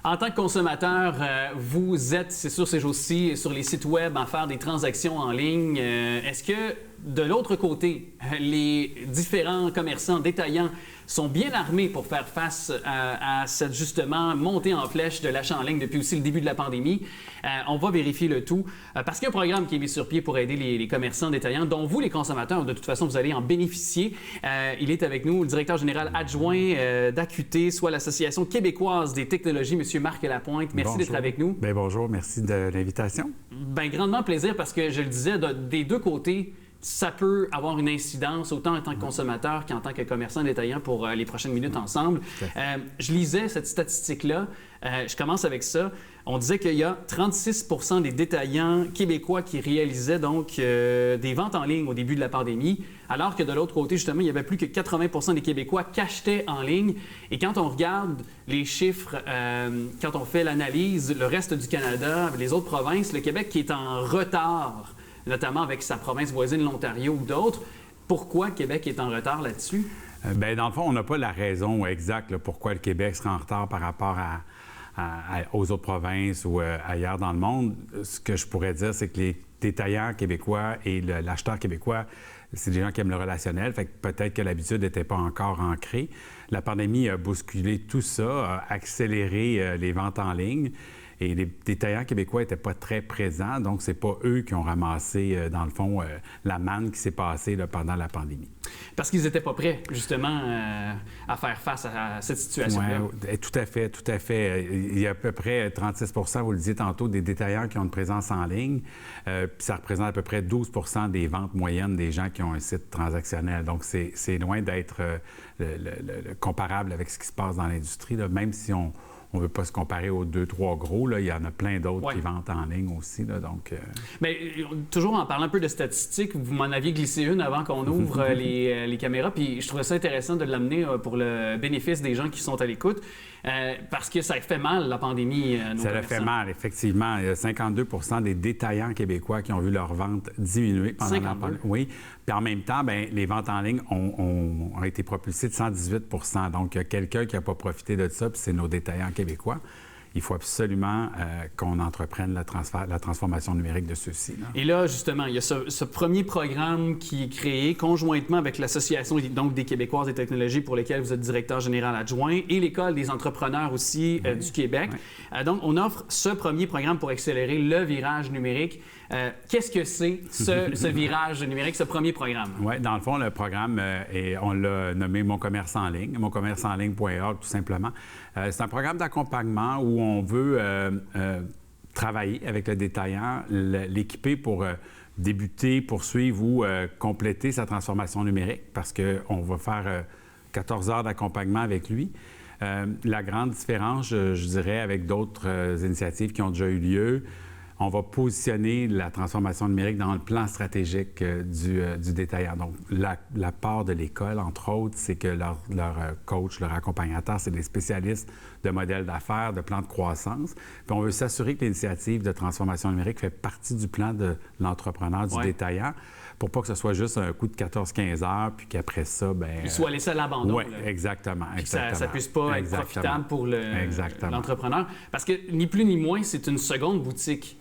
En tant que consommateur, vous êtes, c'est sûr, ces jours-ci, sur les sites web à faire des transactions en ligne. Est-ce que, de l'autre côté, les différents commerçants détaillants sont bien armés pour faire face à cette, justement, montée en flèche de l'achat en ligne depuis aussi le début de la pandémie? On va vérifier le tout parce qu'il y a un programme qui est mis sur pied pour aider les commerçants détaillants, dont vous, les consommateurs, de toute façon, vous allez en bénéficier. Il est avec nous, le directeur général adjoint d'AQT, soit l'Association québécoise des technologies, M. Marc Lapointe. Merci d'être avec nous. Bien, bonjour, merci de l'invitation. Bien, grandement plaisir parce que, je le disais, des deux côtés, ça peut avoir une incidence autant en tant que consommateur qu'en tant que commerçant détaillant pour les prochaines minutes ensemble. Je lisais cette statistique-là. Je commence avec ça. On disait qu'il y a 36 % des détaillants québécois qui réalisaient donc des ventes en ligne au début de la pandémie, alors que de l'autre côté, justement, il y avait plus que 80 % des Québécois qui achetaient en ligne. Et quand on regarde les chiffres, quand on fait l'analyse, le reste du Canada, les autres provinces, le Québec qui est en retard, notamment avec sa province voisine, l'Ontario ou d'autres. Pourquoi Québec est en retard là-dessus? Bien, dans le fond, on n'a pas la raison exacte pourquoi le Québec sera en retard par rapport aux autres provinces ou ailleurs dans le monde. Ce que je pourrais dire, c'est que les détaillants québécois et l'acheteur québécois, c'est des gens qui aiment le relationnel, fait que peut-être que l'habitude n'était pas encore ancrée. La pandémie a bousculé tout ça, a accéléré les ventes en ligne. Et les détaillants québécois n'étaient pas très présents, donc c'est pas eux qui ont ramassé, dans le fond, la manne qui s'est passée là, pendant la pandémie. Parce qu'ils n'étaient pas prêts, justement, à faire face à cette situation-là. Oui, tout à fait, tout à fait. Il y a à peu près 36 %, vous le disiez tantôt, des détaillants qui ont une présence en ligne. Puis ça représente à peu près 12 % des ventes moyennes des gens qui ont un site transactionnel. Donc, c'est loin d'être comparable avec ce qui se passe dans l'industrie, là, même si on ne veut pas se comparer aux 2-3 gros. Là, il y en a plein d'autres qui vendent en ligne aussi. Là, donc, Mais toujours en parlant un peu de statistiques, vous m'en aviez glissé une avant qu'on ouvre les caméras. Puis je trouvais ça intéressant de l'amener pour le bénéfice des gens qui sont à l'écoute. Parce que ça fait mal, la pandémie. Ça a fait mal, effectivement. Il y a 52 % des détaillants québécois qui ont vu leurs ventes diminuer pendant la pandémie. Oui. Puis en même temps, bien, les ventes en ligne ont été propulsées de 118 %. Donc, il y a quelqu'un qui n'a pas profité de ça, puis c'est nos détaillants québécois. Il faut absolument qu'on entreprenne la transformation numérique de ceux-ci. Là. Et là, justement, il y a ce premier programme qui est créé conjointement avec l'Association donc, des Québécoises des technologies pour lesquelles vous êtes directeur général adjoint et l'École des entrepreneurs aussi du Québec. Oui. Donc, on offre ce premier programme pour accélérer le virage numérique. Qu'est-ce que c'est, ce virage numérique, ce premier programme? Oui, dans le fond, le programme, on l'a nommé Mon commerce en ligne, moncommerceenligne.org, tout simplement. C'est un programme d'accompagnement où on veut travailler avec le détaillant, l'équiper pour débuter, poursuivre ou compléter sa transformation numérique parce qu'on va faire 14 heures d'accompagnement avec lui. La grande différence, je dirais, avec d'autres initiatives qui ont déjà eu lieu, on va positionner la transformation numérique dans le plan stratégique du détaillant. Donc, la part de l'école, entre autres, c'est que leur coach, leur accompagnateur, c'est des spécialistes de modèles d'affaires, de plans de croissance. Puis on veut s'assurer que l'initiative de transformation numérique fait partie du plan de l'entrepreneur, du détaillant, pour pas que ce soit juste un coup de 14-15 heures, puis qu'après ça, bien... Il soit laissé à l'abandon. Oui, exactement. Ça ne puisse pas être profitable pour l'entrepreneur. Parce que, ni plus ni moins, c'est une seconde boutique.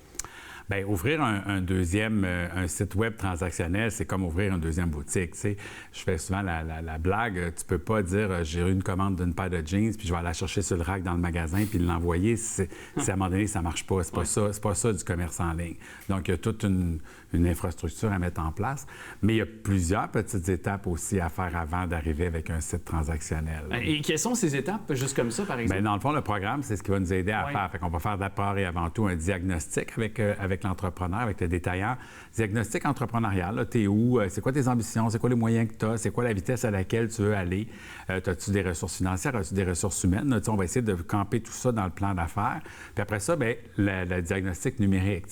Bien, ouvrir un site web transactionnel, c'est comme ouvrir une deuxième boutique. Tu sais. Je fais souvent la blague. Tu peux pas dire j'ai eu une commande d'une paire de jeans, puis je vais aller la chercher sur le rack dans le magasin, puis l'envoyer. Si à un moment donné, ça marche pas. C'est pas ça du commerce en ligne. Donc, il y a toute une infrastructure à mettre en place. Mais il y a plusieurs petites étapes aussi à faire avant d'arriver avec un site transactionnel. Et quelles sont ces étapes, juste comme ça, par exemple? Bien, dans le fond, le programme, c'est ce qui va nous aider à faire. Fait qu'on va faire d'abord et avant tout un diagnostic avec l'entrepreneur, avec le détaillant. Diagnostic entrepreneurial, t'es où? C'est quoi tes ambitions? C'est quoi les moyens que tu as? C'est quoi la vitesse à laquelle tu veux aller? As-tu des ressources financières? As-tu des ressources humaines? On va essayer de camper tout ça dans le plan d'affaires. Puis après ça, bien, le diagnostic numérique.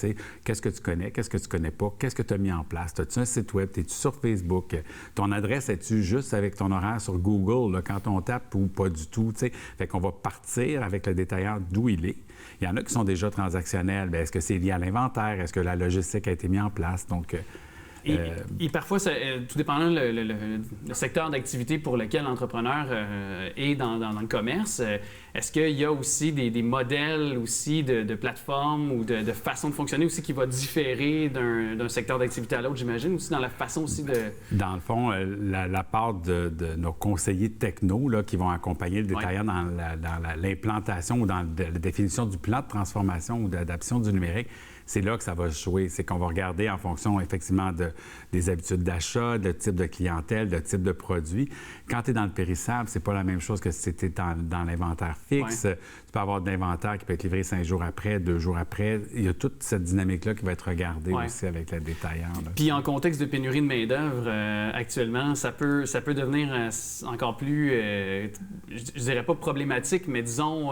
Qu'est-ce que tu connais? Qu'est-ce que tu connais pas? Qu'est-ce que tu as mis en place? As-tu un site web? Es-tu sur Facebook? Ton adresse, es-tu juste avec ton horaire sur Google là, quand on tape ou pas du tout? T'sais? Fait qu'on va partir avec le détaillant d'où il est. Il y en a qui sont déjà transactionnels. Bien, est-ce que c'est lié à l'inventaire? Est-ce que la logistique a été mise en place? Donc, Et parfois, tout dépendant le secteur d'activité pour lequel l'entrepreneur est dans le commerce, est-ce qu'il y a aussi des modèles aussi de plateformes ou de façon de fonctionner aussi qui va différer d'un secteur d'activité à l'autre, j'imagine, aussi dans la façon aussi de... Dans le fond, la part de nos conseillers techno là, qui vont accompagner le détaillant dans l'implantation ou dans la définition du plan de transformation ou d'adaptation du numérique, c'est là que ça va se jouer. C'est qu'on va regarder en fonction, effectivement, des habitudes d'achat, de type de clientèle, de type de produit. Quand tu es dans le périssable, c'est pas la même chose que si tu es dans l'inventaire fixe. Ouais. Tu peux avoir de l'inventaire qui peut être livré 5 jours après, 2 jours après. Il y a toute cette dynamique-là qui va être regardée aussi avec le détaillant. Là. Puis en contexte de pénurie de main-d'œuvre, actuellement, ça peut devenir encore plus, je dirais pas problématique, mais disons,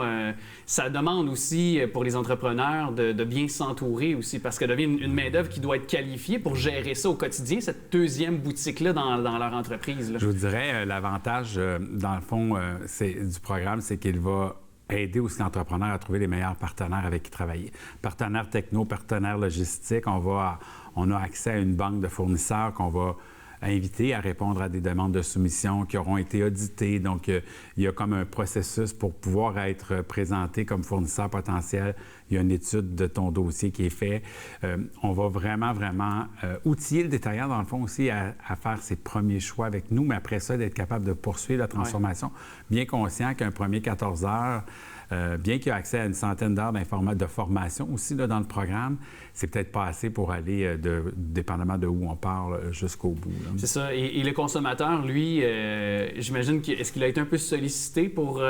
ça demande aussi pour les entrepreneurs de bien s'entourer aussi, parce que devient une main-d'œuvre qui doit être qualifiée pour gérer ça au quotidien, cette deuxième boutique-là dans leur entreprise. Là. Je vous dirais, l'avantage, dans le fond, du programme, c'est qu'il va aider aussi l'entrepreneur à trouver les meilleurs partenaires avec qui travailler. Partenaires techno, partenaires logistiques, on a accès à une banque de fournisseurs qu'on va inviter à répondre à des demandes de soumission qui auront été auditées. Donc, il y a comme un processus pour pouvoir être présenté comme fournisseur potentiel. Il y a une étude de ton dossier qui est faite. On va vraiment outiller le détaillant, dans le fond, aussi à faire ses premiers choix avec nous, mais après ça, d'être capable de poursuivre la transformation, bien conscient qu'un premier 14 heures, bien qu'il y ait accès à une centaine d'heures de formation aussi là, dans le programme, c'est peut-être pas assez pour aller, dépendamment de où on parle, jusqu'au bout. Là. C'est ça. Et le consommateur, lui, j'imagine est-ce qu'il a été un peu sollicité pour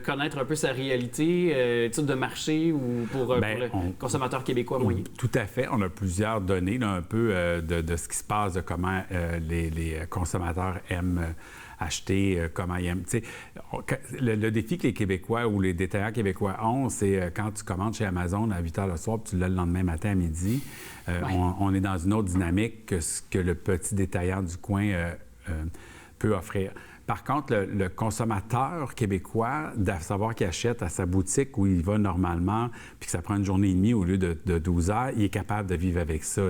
connaître un peu sa réalité, type de marché ou pour le consommateur québécois moyen? Tout à fait. On a plusieurs données, là, un peu de ce qui se passe, de comment les consommateurs aiment acheter, comment ils aiment. Le défi que les Québécois ou les détaillants québécois ont, c'est quand tu commandes chez Amazon à 8 h le soir puis tu l'as le lendemain matin à midi, on est dans une autre dynamique que ce que le petit détaillant du coin peut offrir. Par contre, le consommateur québécois, de savoir qu'il achète à sa boutique où il va normalement, puis que ça prend une journée et demie au lieu de 12 heures, il est capable de vivre avec ça.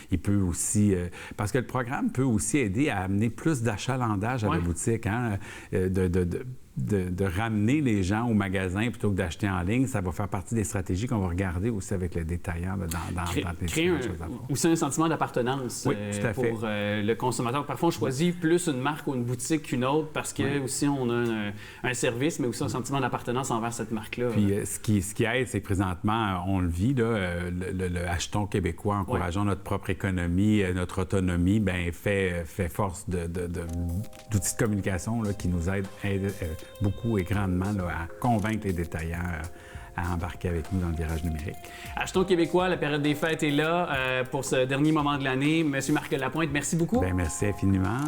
Il peut aussi... parce que le programme peut aussi aider à amener plus d'achalandage à la boutique, hein, de ramener les gens au magasin plutôt que d'acheter en ligne. Ça va faire partie des stratégies qu'on va regarder aussi avec le détaillant là, dans les créer aussi un sentiment d'appartenance pour le consommateur. Parfois, on choisit plus une marque ou une boutique qu'une autre parce que aussi on a un service, mais aussi un sentiment d'appartenance envers cette marque-là. Puis ce qui aide, c'est que présentement, on le vit, là, le achetons québécois, encourageons notre propre économie, notre autonomie, bien, fait force d'outils de communication là, qui nous aident beaucoup et grandement là, à convaincre les détaillants à embarquer avec nous dans le virage numérique. Achetons québécois, la période des fêtes est là pour ce dernier moment de l'année. Monsieur Marc Lapointe, merci beaucoup. Bien, merci infiniment.